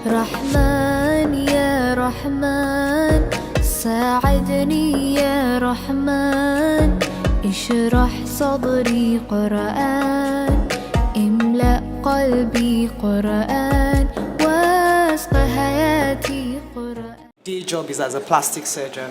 رحمن يا رحمن ساعدني يا رحمن اشرح صدري قرآن املأ قلبي قرآن واسق حياتي قرآن. Day job is as a plastic surgeon,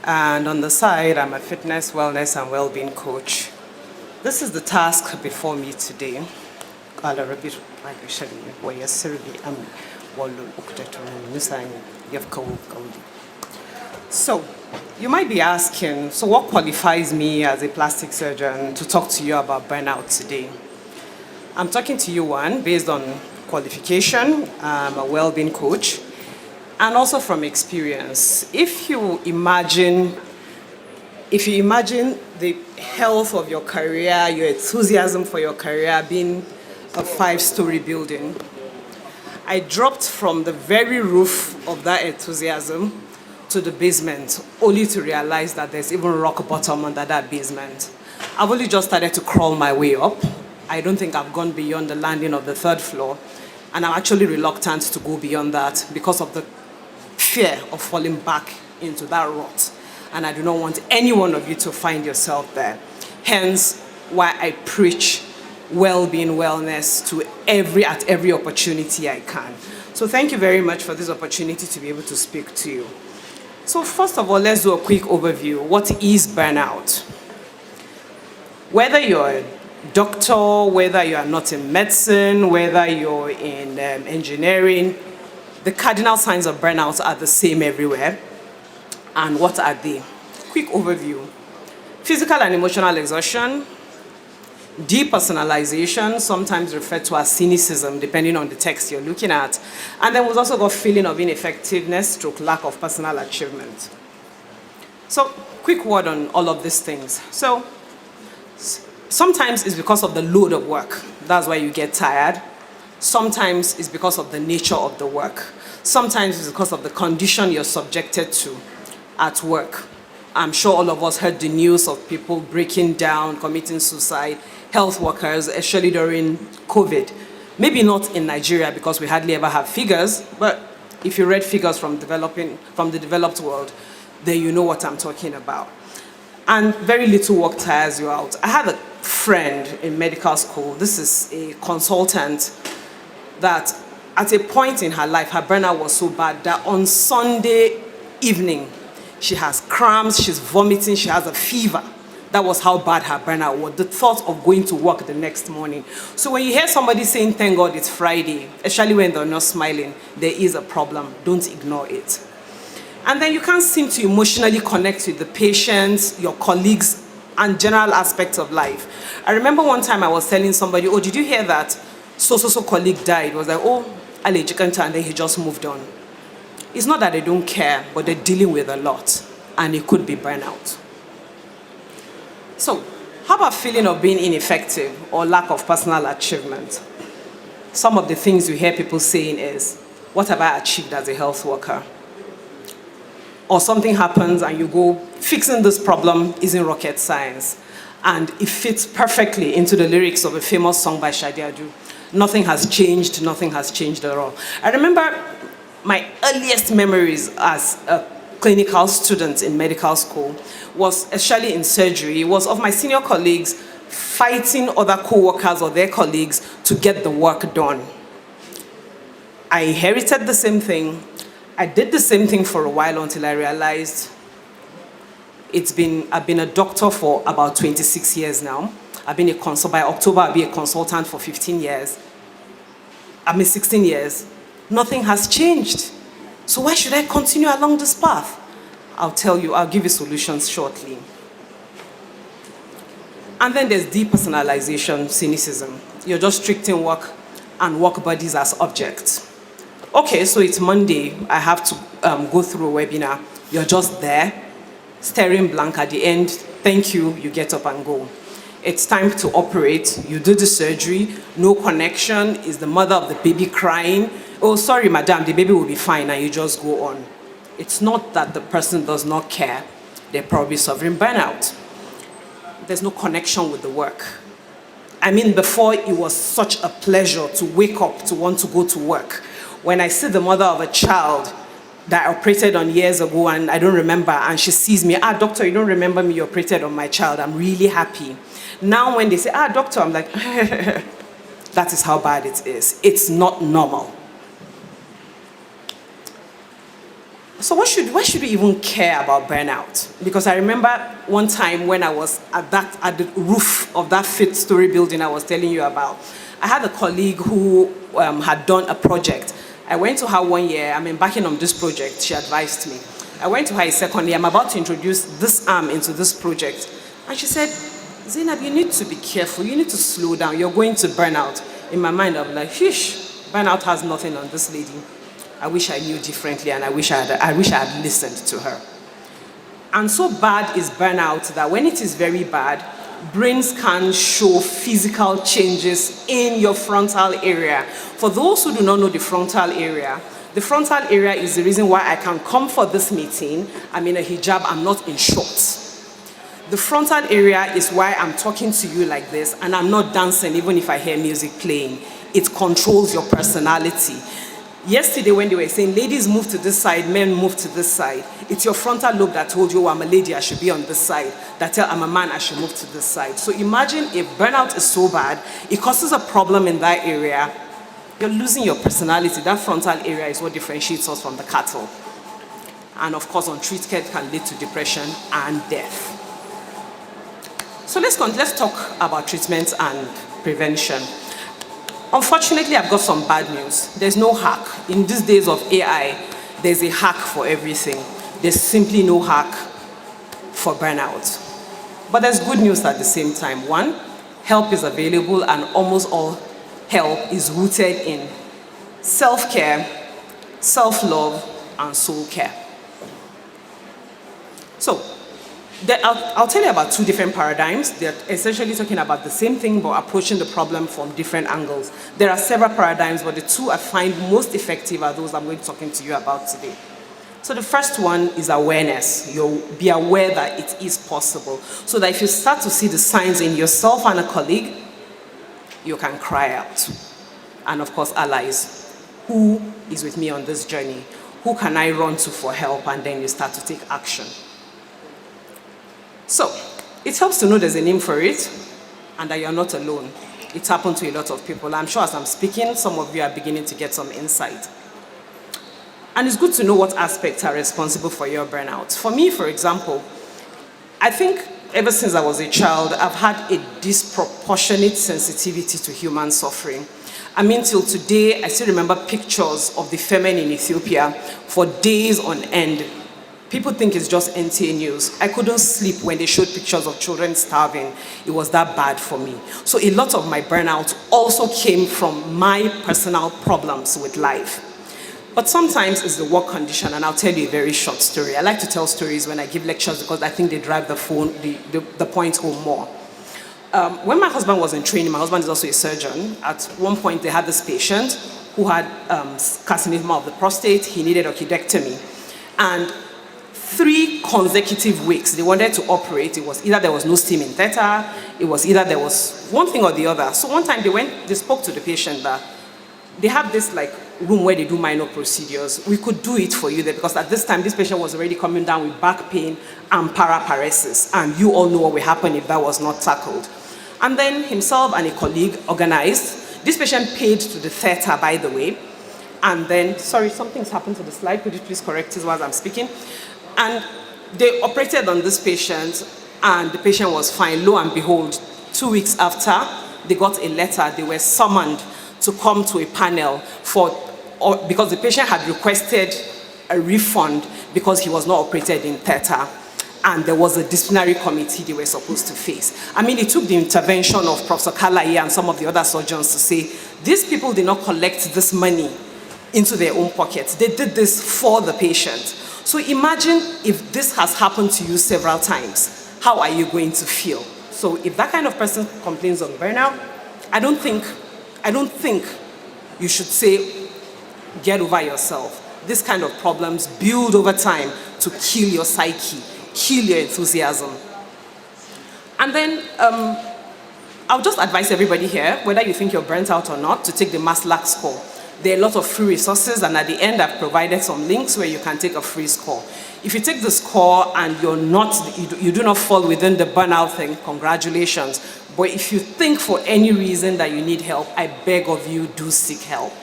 and on the side I'm a fitness, wellness and well-being coach. This is the task before me today. So, you might be asking, so what qualifies me as a plastic surgeon to talk to you about burnout today? I'm talking to you, one, based on qualification. I'm a well-being coach, and also from experience. If you imagine the health of your career, your enthusiasm for your career being a 5-story building, I dropped from the very roof of that enthusiasm to the basement, only to realize that there's even rock bottom under that basement. I've only just started to crawl my way up. I don't think I've gone beyond the landing of the 3rd floor, and I'm actually reluctant to go beyond that because of the fear of falling back into that rut. And I do not want any one of you to find yourself there. Hence why I preach well-being, wellness at every opportunity I can. So thank you very much for this opportunity to be able to speak to you. So first of all, let's do a quick overview. What is burnout? Whether you're a doctor, whether you are not in medicine, whether you're in engineering, the cardinal signs of burnout are the same everywhere. And what are they? Quick overview. Physical and emotional exhaustion, depersonalization, sometimes referred to as cynicism, depending on the text you're looking at. And then we've also got feeling of ineffectiveness, lack of personal achievement. So, quick word on all of these things. So, sometimes it's because of the load of work. That's why you get tired. Sometimes it's because of the nature of the work. Sometimes it's because of the condition you're subjected to at work. I'm sure all of us heard the news of people breaking down, committing suicide, health workers, especially during COVID. Maybe not in Nigeria because we hardly ever have figures, but if you read figures from the developed world, then you know what I'm talking about. And very little work tires you out. I had a friend in medical school. This is a consultant that at a point in her life, her burnout was so bad that on Sunday evening, she has cramps, she's vomiting, she has a fever. That was how bad her burnout was, the thought of going to work the next morning. So when you hear somebody saying, thank God it's Friday, especially when they're not smiling, there is a problem. Don't ignore it. And then you can't seem to emotionally connect with the patients, your colleagues, and general aspects of life. I remember one time I was telling somebody, oh, did you hear that so-so-so colleague died? It was like, oh, and then he just moved on. It's not that they don't care, but they're dealing with a lot, and it could be burnout. So, how about feeling of being ineffective or lack of personal achievement? Some of the things you hear people saying is, what have I achieved as a health worker? Or something happens and you go, fixing this problem isn't rocket science. And it fits perfectly into the lyrics of a famous song by Shadiaju. Nothing has changed at all. I remember my earliest memories as a clinical student in medical school was, especially in surgery, was of my senior colleagues fighting other co-workers or their colleagues to get the work done. I inherited the same thing. I did the same thing for a while until I realized I've been a doctor for about 26 years now. By October, I'll be a consultant for 16 years. Nothing has changed. So why should I continue along this path? I'll give you solutions shortly. And then there's depersonalization, cynicism. You're just treating work and work buddies as objects. Okay, so it's Monday, I have to go through a webinar. You're just there, staring blank at the end. Thank you, you get up and go. It's time to operate. You do the surgery, no connection. Is the mother of the baby crying? Oh, sorry, madam, the baby will be fine, and you just go on. It's not that the person does not care. They're probably suffering burnout. There's no connection with the work. I mean, before it was such a pleasure to wake up to want to go to work. When I see the mother of a child that I operated on years ago and I don't remember, and she sees me, doctor, you don't remember me, you operated on my child, I'm really happy. Now when they say, doctor, I'm like, that is how bad it is. It's not normal. So why should we even care about burnout? Because I remember one time when I was at the roof of that fifth story building I was telling you about, I had a colleague who had done a project. I went to her one year, I'm embarking on this project, she advised me. I went to her a second year, I'm about to introduce this arm into this project. And she said, Zainab, you need to be careful, you need to slow down, you're going to burn out. In my mind, I'm like, sheesh, burnout has nothing on this lady. I wish I knew differently, and I wish I had listened to her. And so bad is burnout that when it is very bad, brains can show physical changes in your frontal area. For those who do not know the frontal area is the reason why I can come for this meeting. I'm in a hijab, I'm not in shorts. The frontal area is why I'm talking to you like this, and I'm not dancing even if I hear music playing. It controls your personality. Yesterday when they were saying, ladies move to this side, men move to this side, it's your frontal lobe that told you, oh, I'm a lady, I should be on this side. That tell I'm a man, I should move to this side. So imagine if burnout is so bad, it causes a problem in that area, you're losing your personality. That frontal area is what differentiates us from the cattle. And of course, untreated can lead to depression and death. So let's talk about treatment and prevention. Unfortunately, I've got some bad news. There's no hack. In these days of AI, there's a hack for everything. There's simply no hack for burnout. But there's good news at the same time. One, help is available, and almost all help is rooted in self-care, self-love, and soul care. So, I'll tell you about two different paradigms. They're essentially talking about the same thing but approaching the problem from different angles. There are several paradigms, but the two I find most effective are those I'm going to be talking to you about today. So the first one is awareness. You'll be aware that it is possible. So that if you start to see the signs in yourself and a colleague, you can cry out. And of course, allies. Who is with me on this journey? Who can I run to for help? And then you start to take action. So, it helps to know there's a name for it and that you're not alone. It's happened to a lot of people. I'm sure as I'm speaking, some of you are beginning to get some insight. And it's good to know what aspects are responsible for your burnout. For me, for example, I think ever since I was a child, I've had a disproportionate sensitivity to human suffering. I mean, till today, I still remember pictures of the famine in Ethiopia for days on end. People think it's just NTA news. I couldn't sleep when they showed pictures of children starving. It was that bad for me. So a lot of my burnout also came from my personal problems with life. But sometimes it's the work condition, and I'll tell you a very short story. I like to tell stories when I give lectures because I think they drive the point home more. When my husband was in training, my husband is also a surgeon. At one point, they had this patient who had carcinoma of the prostate. He needed orchidectomy. And 3 consecutive weeks, they wanted to operate. It was either there was no steam in theater, it was either there was one thing or the other. So one time they spoke to the patient that they have this like room where they do minor procedures. We could do it for you there because at this time this patient was already coming down with back pain and paraparesis, and you all know what would happen if that was not tackled. And then himself and a colleague organized. This patient paid to the theater, by the way. And then, sorry, something's happened to the slide. Could you please correct it while I'm speaking? And they operated on this patient, and the patient was fine. Lo and behold, 2 weeks after, they got a letter. They were summoned to come to a panel because the patient had requested a refund because he was not operated in theater. And there was a disciplinary committee they were supposed to face. I mean, it took the intervention of Professor Kalaye and some of the other surgeons to say, these people did not collect this money into their own pockets. They did this for the patient. So imagine if this has happened to you several times, how are you going to feel? So if that kind of person complains of burnout, I don't think you should say, get over yourself. This kind of problems build over time to kill your psyche, kill your enthusiasm. And then I'll just advise everybody here, whether you think you're burnt out or not, to take the Maslach score. There are a lot of free resources, and at the end I've provided some links where you can take a free score. If you take the score and you do not fall within the burnout thing, congratulations. But if you think for any reason that you need help, I beg of you, do seek help.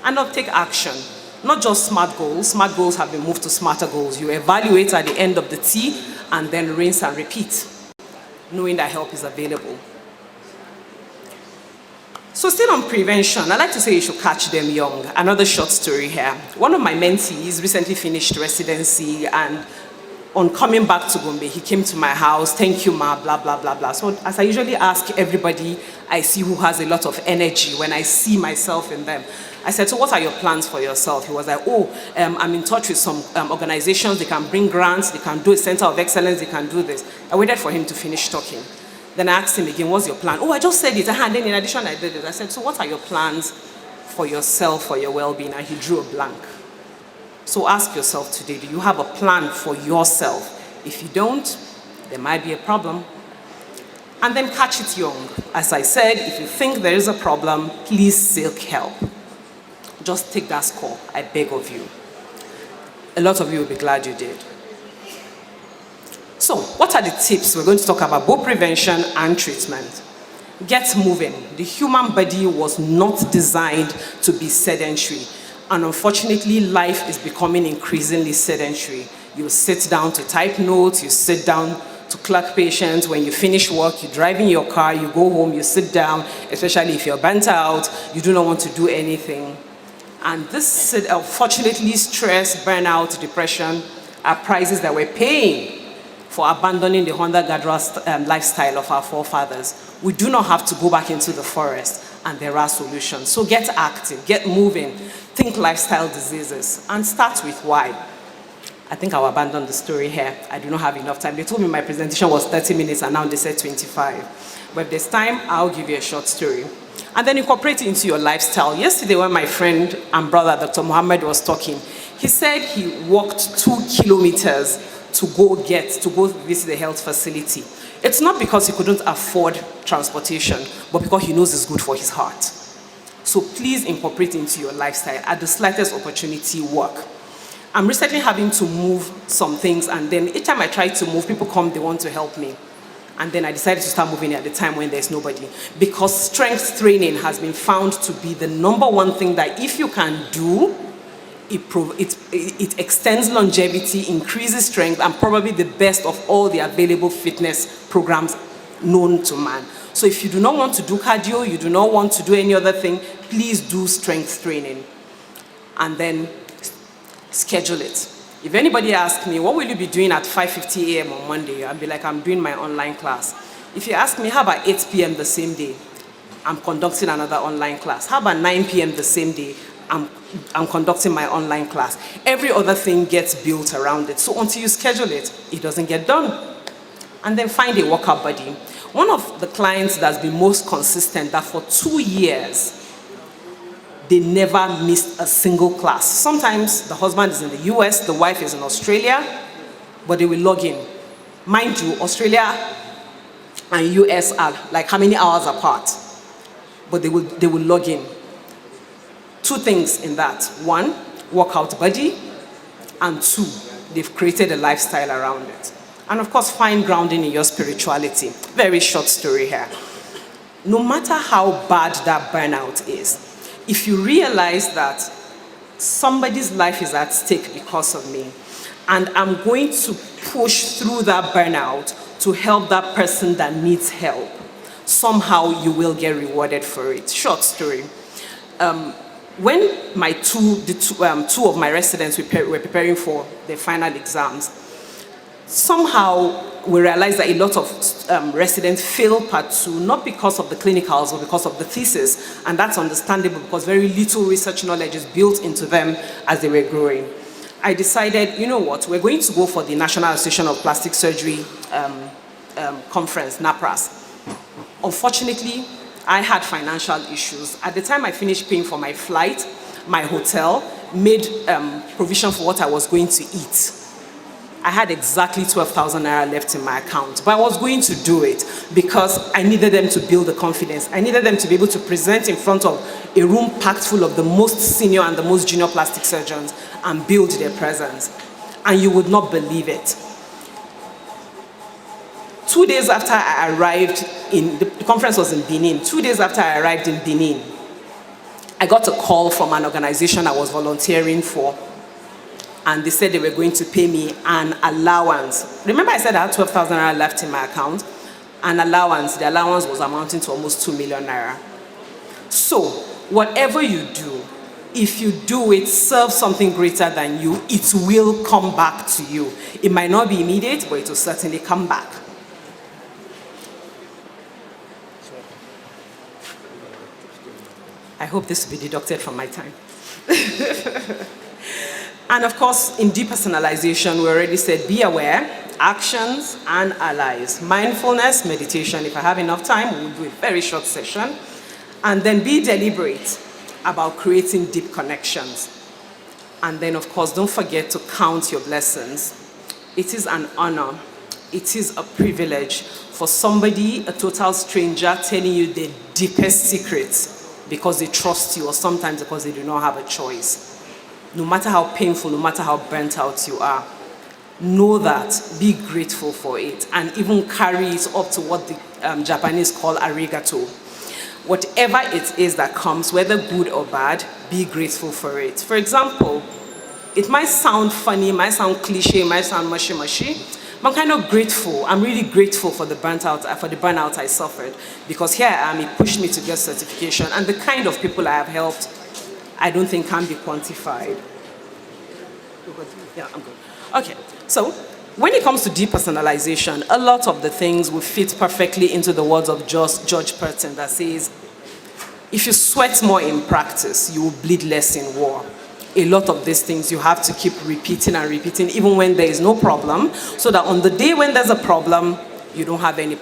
And not take action. Not just SMART goals. SMART goals have been moved to smarter goals. You evaluate at the end of the T and then rinse and repeat, knowing that help is available. So still on prevention, I like to say you should catch them young. Another short story here. One of my mentees recently finished residency, and on coming back to Gombe, he came to my house, thank you ma, blah, blah, blah, blah. So as I usually ask everybody I see who has a lot of energy, when I see myself in them, I said, so what are your plans for yourself? He was like, I'm in touch with some organizations, they can bring grants, they can do a center of excellence, they can do this. I waited for him to finish talking. Then I asked him again, what's your plan? I just said it, and then in addition I did it. I said, so what are your plans for yourself, for your well-being? And he drew a blank. So ask yourself today, do you have a plan for yourself? If you don't, there might be a problem. And then catch it young. As I said, if you think there is a problem, please seek help. Just take that score, I beg of you. A lot of you will be glad you did. So, what are the tips? We're going to talk about both prevention and treatment. Get moving. The human body was not designed to be sedentary. And unfortunately, life is becoming increasingly sedentary. You sit down to type notes, you sit down to clerk patients. When you finish work, you drive in your car, you go home, you sit down, especially if you're burnt out, you do not want to do anything. And this, unfortunately, stress, burnout, depression are prices that we're paying for abandoning the hunter-gatherer lifestyle of our forefathers. We do not have to go back into the forest, and there are solutions. So get active, get moving, think lifestyle diseases, and start with why. I think I'll abandon the story here. I do not have enough time. They told me my presentation was 30 minutes, and now they said 25. But if there's time, I'll give you a short story. And then incorporate it into your lifestyle. Yesterday, when my friend and brother, Dr. Mohammed, was talking, he said he walked 2 kilometers to go visit the health facility. It's not because he couldn't afford transportation, but because he knows it's good for his heart. So please incorporate into your lifestyle. At the slightest opportunity, work. I'm recently having to move some things, and then each time I try to move, people come, they want to help me. And then I decided to start moving at the time when there's nobody. Because strength training has been found to be the #1 thing that if you can do, it extends longevity, increases strength, and probably the best of all the available fitness programs known to man. So if you do not want to do cardio, you do not want to do any other thing, please do strength training. And then schedule it. If anybody asks me, what will you be doing at 5:50 a.m. on Monday? I'll be like, I'm doing my online class. If you ask me, how about 8 p.m. the same day? I'm conducting another online class. How about 9 p.m. the same day? I'm conducting my online class. Every other thing gets built around it. So until you schedule it, it doesn't get done. And then find a workout buddy. One of the clients that's been most consistent, that for 2 years, they never missed a single class. Sometimes the husband is in the US, the wife is in Australia, but they will log in. Mind you, Australia and US are like how many hours apart? But they will log in. 2 things in that. 1, workout buddy, and 2, they've created a lifestyle around it. And of course, find grounding in your spirituality. Very short story here. No matter how bad that burnout is, if you realize that somebody's life is at stake because of me, and I'm going to push through that burnout to help that person that needs help, somehow you will get rewarded for it. Short story. When two of my residents were preparing for their final exams, somehow we realized that a lot of residents fail part 2, not because of the clinicals, but because of the thesis. And that's understandable because very little research knowledge is built into them as they were growing. I decided, you know what, we're going to go for the National Association of Plastic Surgery conference, NAPRAS. Unfortunately, I had financial issues. At the time I finished paying for my flight, my hotel, made provision for what I was going to eat. I had exactly 12,000 naira left in my account, but I was going to do it because I needed them to build the confidence. I needed them to be able to present in front of a room packed full of the most senior and the most junior plastic surgeons and build their presence. And you would not believe it. 2 days after I arrived the conference was in Benin. 2 days after I arrived in Benin, I got a call from an organization I was volunteering for, and they said they were going to pay me an allowance. Remember I said I had 12,000 naira left in my account? An allowance, the allowance was amounting to almost 2 million naira. So, whatever you do, if you do it, serve something greater than you, it will come back to you. It might not be immediate, but it will certainly come back. I hope this will be deducted from my time. And of course, in depersonalization, we already said, be aware, actions, and allies. Mindfulness, meditation. If I have enough time, we'll do a very short session. And then be deliberate about creating deep connections. And then, of course, don't forget to count your blessings. It is an honor. It is a privilege for somebody, a total stranger, telling you the deepest secrets because they trust you, or sometimes because they do not have a choice. No matter how painful, no matter how burnt out you are, know that, be grateful for it, and even carry it up to what the Japanese call arigato. Whatever it is that comes, whether good or bad, be grateful for it. For example, it might sound funny, it might sound cliche, it might sound mushy, but I'm kind of grateful. I'm really grateful for the burnout I suffered, because here I am, it pushed me to get certification, and the kind of people I have helped, I don't think can be quantified. Yeah, I'm good. Okay, so when it comes to depersonalization, a lot of the things will fit perfectly into the words of George Perton that says, if you sweat more in practice, you will bleed less in war. A lot of these things you have to keep repeating and repeating, even when there is no problem, so that on the day when there's a problem, you don't have any,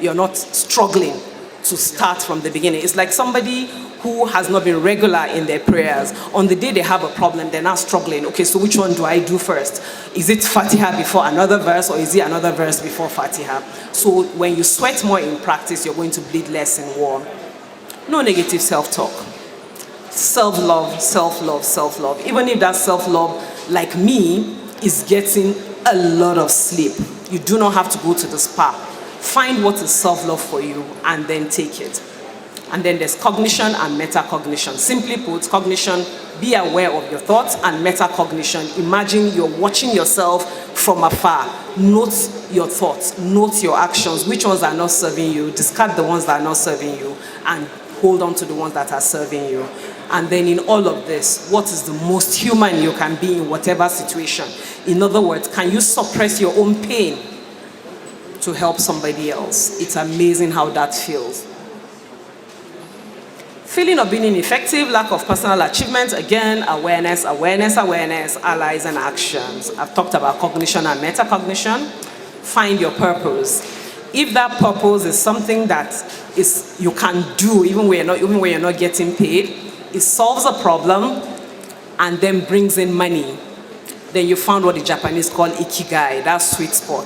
you're not struggling to start from the beginning. It's like somebody who has not been regular in their prayers. On the day they have a problem, they're now struggling. Okay, so which one do I do first? Is it Fatiha before another verse, or is it another verse before Fatiha? So when you sweat more in practice, you're going to bleed less in war. No negative self-talk. Self-love, self-love, self-love. Even if that self-love, like me, is getting a lot of sleep, you do not have to go to the spa. Find what is self-love for you and then take it. And then there's cognition and metacognition. Simply put, cognition, be aware of your thoughts, and metacognition, imagine you're watching yourself from afar. Note your thoughts, note your actions, which ones are not serving you, discard the ones that are not serving you, and hold on to the ones that are serving you. And then in all of this, what is the most human you can be in whatever situation? In other words, can you suppress your own pain to help somebody else? It's amazing how that feels. Feeling of being ineffective, lack of personal achievement, again, awareness, awareness, awareness, allies and actions. I've talked about cognition and metacognition. Find your purpose. If that purpose is something that you can do even when you're not getting paid, it solves a problem and then brings in money, then you found what the Japanese call ikigai, that sweet spot.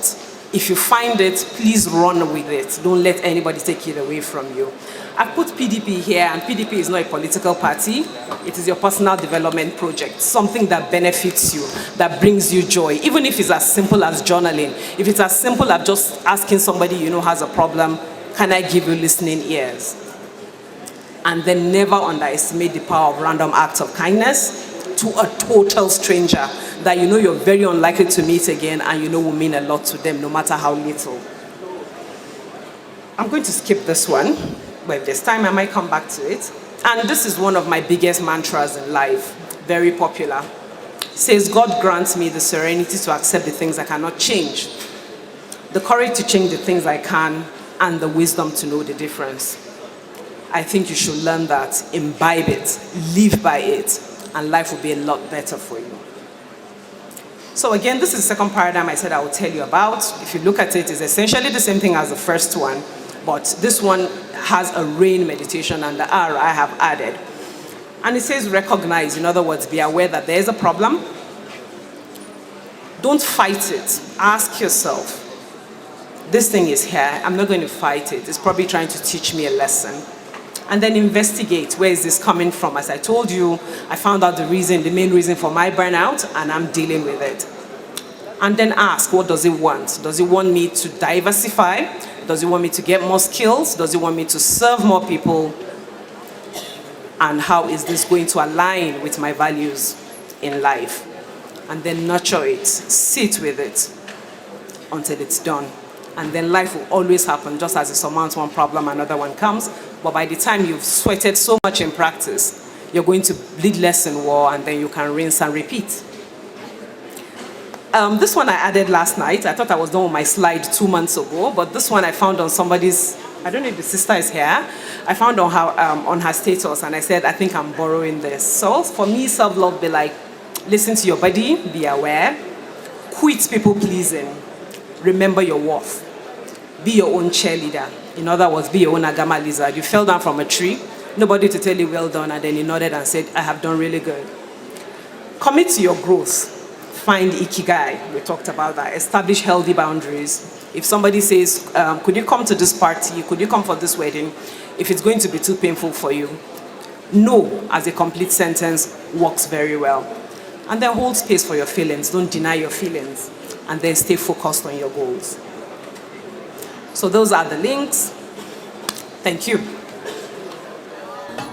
If you find it, please run with it. Don't let anybody take it away from you. I put PDP here, and PDP is not a political party. It is your personal development project, something that benefits you, that brings you joy, even if it's as simple as journaling. If it's as simple as just asking somebody you know has a problem, can I give you listening ears? And then never underestimate the power of random acts of kindness to a total stranger that you know you're very unlikely to meet again, and you know will mean a lot to them, no matter how little. I'm going to skip this one, but if there's time, I might come back to it. And this is one of my biggest mantras in life, very popular. It says, God grants me the serenity to accept the things I cannot change, the courage to change the things I can, and the wisdom to know the difference. I think you should learn that, imbibe it, live by it, and life will be a lot better for you. So again, this is the second paradigm I said I would tell you about. If you look at it, it's essentially the same thing as the first one, but this one has a rain meditation and the R I have added. And it says recognize, in other words, be aware that there is a problem. Don't fight it. Ask yourself, this thing is here, I'm not going to fight it. It's probably trying to teach me a lesson. And then investigate, where is this coming from? As I told you, I found out the main reason for my burnout, and I'm dealing with it. And then ask, what does it want? Does it want me to diversify? Does it want me to get more skills? Does it want me to serve more people? And how is this going to align with my values in life? And then nurture it, sit with it until it's done. And then life will always happen. Just as you surmount one problem, another one comes. But by the time you've sweated so much in practice, you're going to bleed less in war, and then you can rinse and repeat. This one I added last night. I thought I was done with my slide 2 months ago, but this one I found on somebody's, I don't know if the sister is here, I found on her status, and I said, I think I'm borrowing this. So for me, self-love be like, listen to your body, be aware, quit people pleasing, remember your worth, be your own cheerleader. In other words, be your own agama lizard. You fell down from a tree, nobody to tell you well done, and then you nodded and said, I have done really good. Commit to your growth. Find ikigai. We talked about that. Establish healthy boundaries. If somebody says, could you come to this party? Could you come for this wedding? If it's going to be too painful for you, no as a complete sentence works very well. And then hold space for your feelings. Don't deny your feelings. And then stay focused on your goals. So those are the links. Thank you.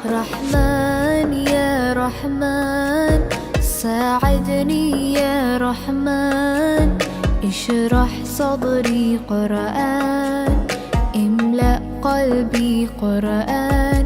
رحمن يا رحمن ساعدني يا رحمن اشرح صدري قرآن املأ قلبي قرآن